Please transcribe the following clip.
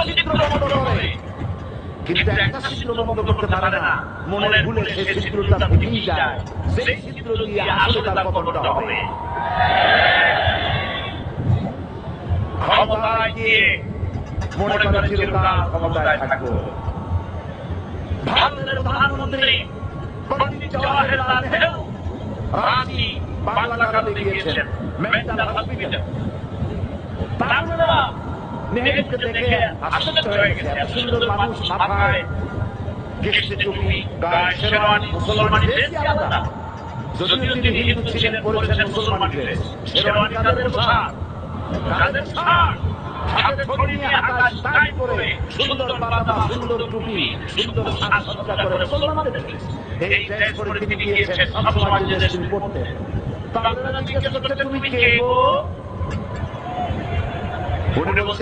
চিত্র বন্ধ করে, কিন্তু একটা চিত্র বন্ধ করতে পারে না, মনের ভুলে সেই চিত্রটা ভেঙেই যায়, সেই চিত্র দিয়ে আসলে তার পতনটা হবে। ক্ষমতায় গিয়ে মনে করে চিরকাল ক্ষমতায় থাকবো। ভারতের প্রধানমন্ত্রী পণ্ডিত জওয়াহরলাল নেহরু রাঁচি বাংলা কাঁদে গিয়েছেন মেন্টাল হসপিটাল। তারপরেও নেহরুকে দেখে আশ্চর্য হয়ে গেছে, এত সুন্দর মানুষ, মাথায় কেশে টুপি, গায়ে শেরওয়ানি, মুসলমানি ড্রেসই আলাদা। যদিও তিনি হিন্দু ছিলেন, পরেছেন মুসলমানি ড্রেস। শেরওয়ানি কাঁধের পোশাক, কাঁধের শার্ট, হাতে ছড়ি নিয়ে আকাশ টাই করে, সুন্দর পাতামা, সুন্দর টুপি, সুন্দর সাজসজ্জা করে মুসলমানদের ড্রেস। এই ড্রেস পরে তিনি গিয়েছেন, সবসময় যে ড্রেস তিনি পরতেন। তাহলে জিজ্ঞেস করতে, তুমি কে গো? উনি বলছেন,